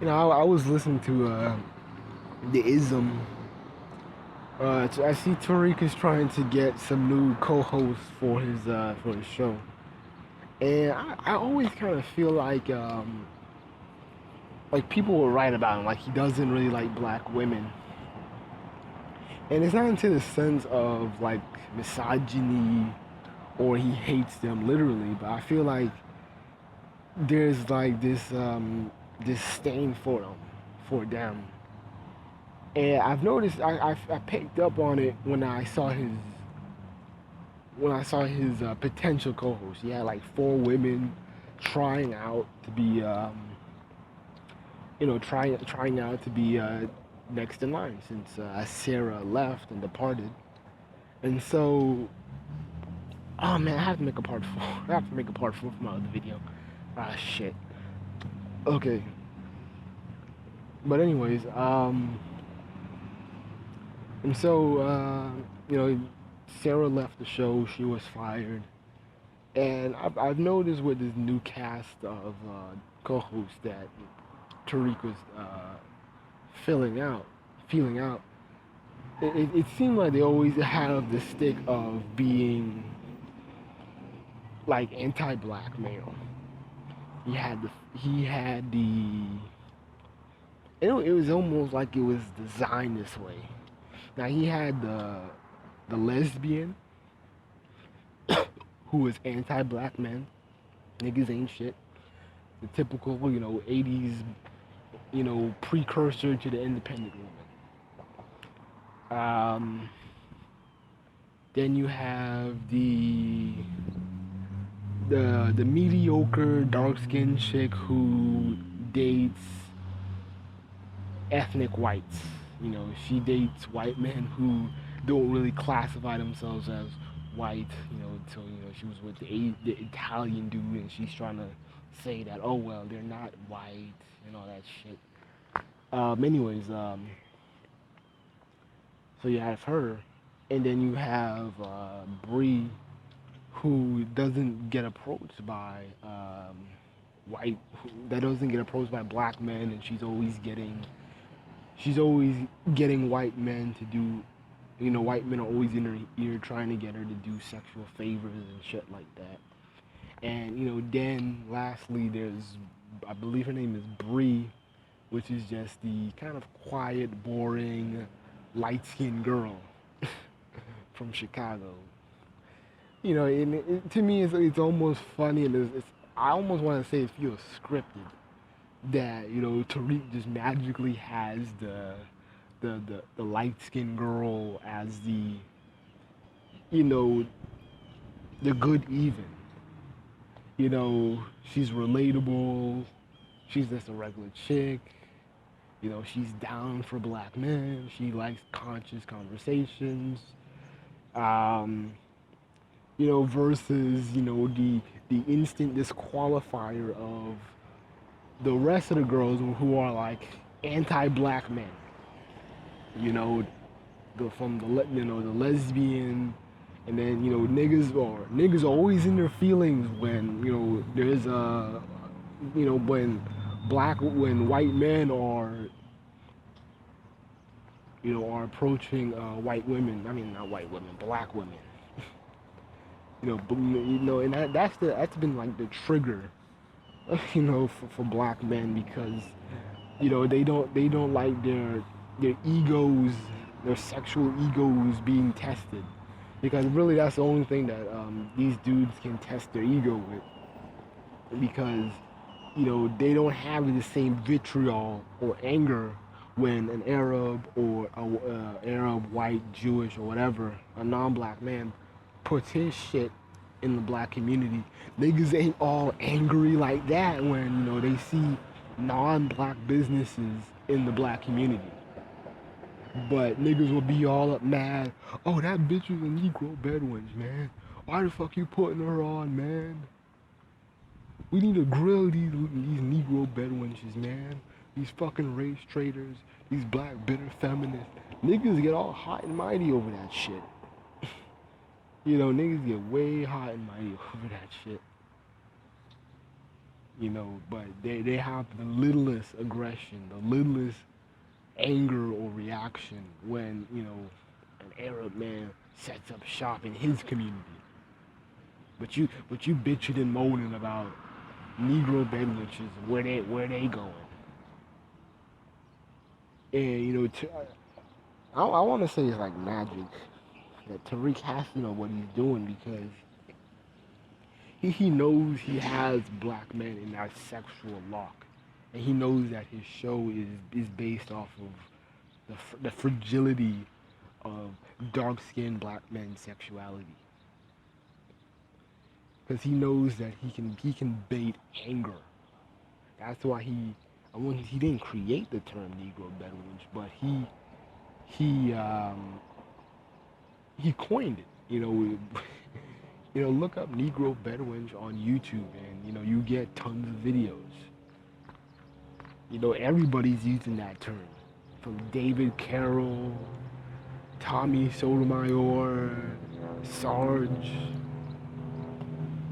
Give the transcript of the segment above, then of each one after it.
I was listening to the ism. I see Tariq is trying to get some new co-hosts for his show, and I always kind of feel like people will write about him like he doesn't really like black women, and it's not into the sense of like misogyny or he hates them literally, but I feel like there's like this stain for them. And I've noticed I picked up on it when I saw his potential co-host. He had like four women trying out to be trying out to be next in line since Sarah left and departed. And so, oh man, I have to make a part four. I have to make a part four for my other video. Ah shit. Okay. But anyways, and so you know, Sarah left the show. She was fired, and I've noticed with this new cast of co-hosts that Tariq was filling out, feeling out. It seemed like they always have the stick of being like anti-black male. He had the it was almost like it was designed this way. Now he had the lesbian who was anti-black men. Niggas ain't shit. The typical, 80s, precursor to the independent woman. Then you have the mediocre dark-skinned chick who dates ethnic whites. She dates white men who don't really classify themselves as white. Until she was with the Italian dude, and she's trying to say that, oh well, they're not white and all that shit. Anyways, so you have her, and then you have Bree, who doesn't get approached by white, that doesn't get approached by black men, and she's always getting white men to do, white men are always in her ear trying to get her to do sexual favors and shit like that. And then lastly, there's, I believe her name is Bree, which is just the kind of quiet, boring, light-skinned girl from Chicago. And to me, it's almost funny, and I almost want to say it feels scripted that Tariq just magically has the light skinned girl as you know the good even. She's relatable. She's just a regular chick. She's down for black men. She likes conscious conversations. Um, versus the instant disqualifier of the rest of the girls who are like anti-black men. From the lesbian, and then niggas are always in their feelings when there's when white men are approaching white women. I mean, not white women, black women. And that's been like the trigger, for black men, because they don't like their egos, their sexual egos being tested, because really that's the only thing that these dudes can test their ego with, because they don't have the same vitriol or anger when an Arab or a Arab, white, Jewish, or whatever, a non-black man puts his shit in the black community. Niggas ain't all angry like that when they see non-black businesses in the black community. But niggas will be all up mad. Oh, that bitch was a Negro bedwench, man. Why the fuck you putting her on, man? We need to grill these Negro bedwenches, man. These fucking race traitors, these black bitter feminists. Niggas get all hot and mighty over that shit. Niggas get way hot and mighty over that shit. but they have the littlest aggression, the littlest anger or reaction when, an Arab man sets up shop in his community. But you bitching and moaning about Negro benches, where they going. And, I want to say it's like magic that Tariq has to know what he's doing because he knows he has black men in that sexual lock. And he knows that his show is based off of the fragility of dark-skinned black men's sexuality. Because he knows that he can bait anger. That's why he didn't create the term Negro Bedouins, but he coined it. Look up Negro Bedouins on YouTube, and you get tons of videos. Everybody's using that term, from David Carroll, Tommy Sotomayor, Sarge,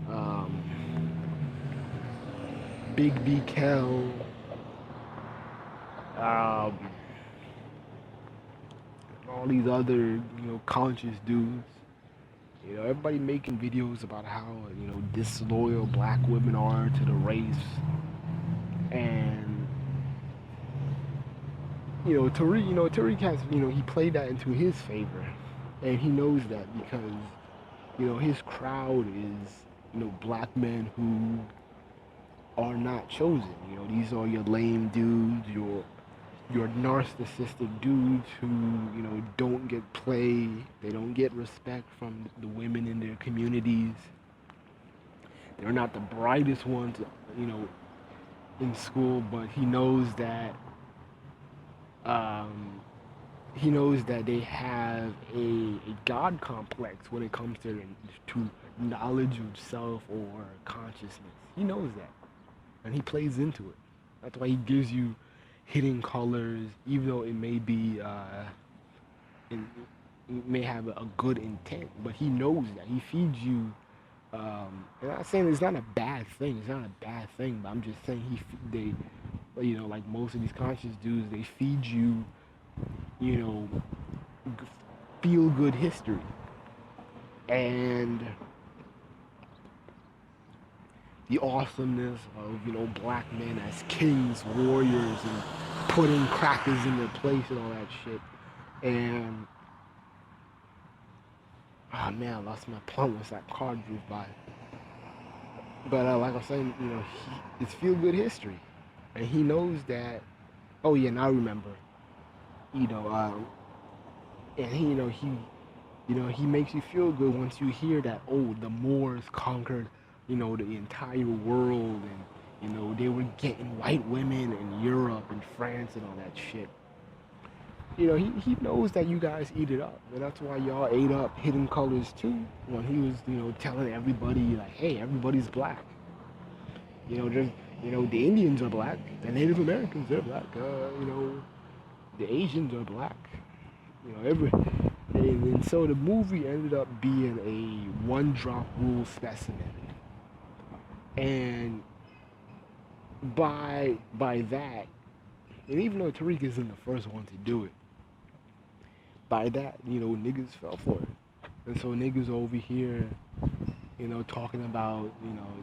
um, Big B. Kell, um, all these other, conscious dudes. Everybody making videos about how, disloyal black women are to the race. And, Tariq has, he played that into his favor. And he knows that because, his crowd is, black men who are not chosen. These are your lame dudes, your narcissistic dudes who, don't get play, they don't get respect from the women in their communities. They're not the brightest ones, in school, but um, he knows that they have a God complex when it comes to knowledge of self or consciousness. He knows that, and he plays into it. That's why he gives you hidden colors, even though it may be it may have a good intent, but he knows that he feeds you. And I'm not saying it's not a bad thing. It's not a bad thing, but I'm just saying they, like most of these conscious dudes, they feed you, you know, feel good history, and the awesomeness of black men as kings, warriors, and putting crackers in their place and all that shit. And oh man, I lost my plum once that car drove by. But like I was saying, it's feel good history, and he knows that. Oh yeah, and I remember, you know, and he makes you feel good once you hear that. Oh, the Moors conquered, the entire world, and they were getting white women in Europe and France and all that shit. He knows that you guys eat it up, and that's why y'all ate up Hidden Colors too. When he was, telling everybody like, hey, everybody's black. There's, the Indians are black, the Native Americans they're black. The Asians are black. And so the movie ended up being a one-drop rule specimen, and by that, and even though Tariq isn't the first one to do it, by that, niggas fell for it. And so niggas over here, talking about,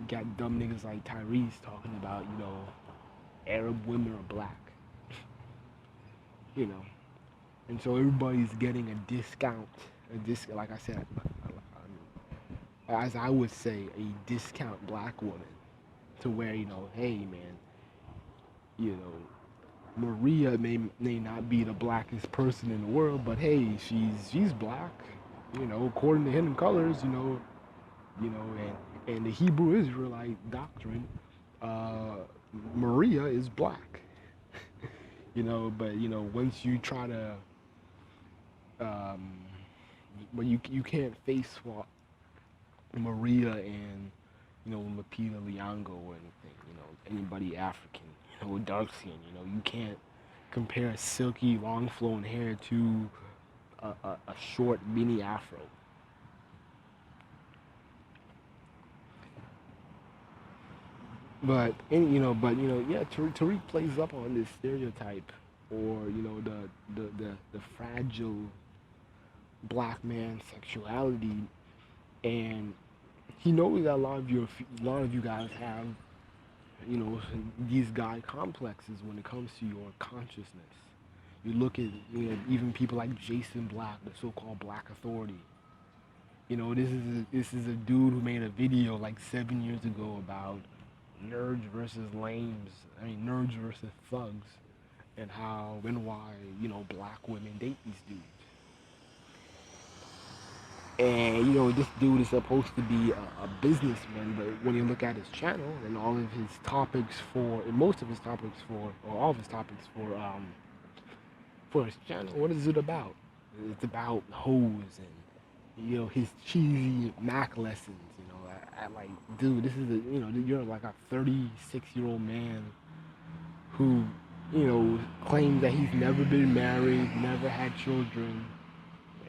got dumb niggas like Tyrese talking about, Arab women are black. And so everybody's getting a discount, like I said, as I would say, a discount black woman, to where, hey man, Maria may not be the blackest person in the world, but hey, she's black, according to Hidden Colors, and the Hebrew Israelite doctrine, Maria is black, but once you try to, but you can't face swap Maria and Lupita Nyong'o or anything, anybody African, dark skin, you can't compare silky, long flowing hair to a short mini afro. yeah, Tariq plays up on this stereotype, or the fragile black man sexuality, and he knows that a lot of you guys have, you know, these guy complexes when it comes to your consciousness. You look at, even people like Jason Black, the so-called Black Authority. This is a dude who made a video like 7 years ago about nerds versus lames. I mean, nerds versus thugs, and how and why black women date these dudes. And this dude is supposed to be a businessman, but when you look at his channel and all of his topics for, and most of his topics for, or all of his topics for his channel, what is it about? It's about hoes and his cheesy Mac lessons. I like, dude, this is you're like a 36-year-old man who claims that he's never been married, never had children,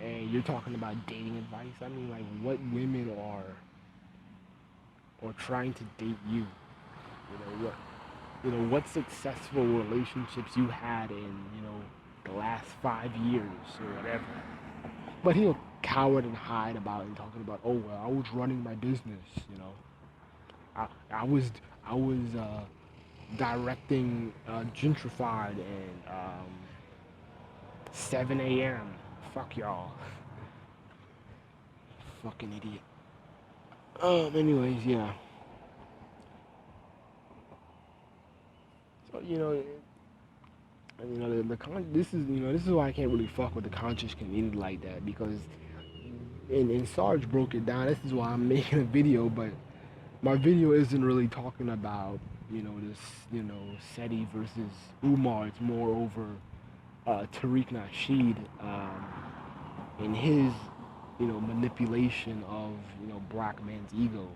and you're talking about dating advice. I mean, like, what women are trying to date you? What successful relationships you had in the last 5 years or whatever. But he'll cower and hide about it and talking about, oh well, I was running my business. I was directing gentrified and 7 a.m. Fuck y'all. Fucking idiot. Anyways, yeah. So this is why I can't really fuck with the conscious community like that, because and Sarge broke it down. This is why I'm making a video, but my video isn't really talking about this Seti versus Umar. It's more over Tariq Nasheed and his manipulation of black man's ego.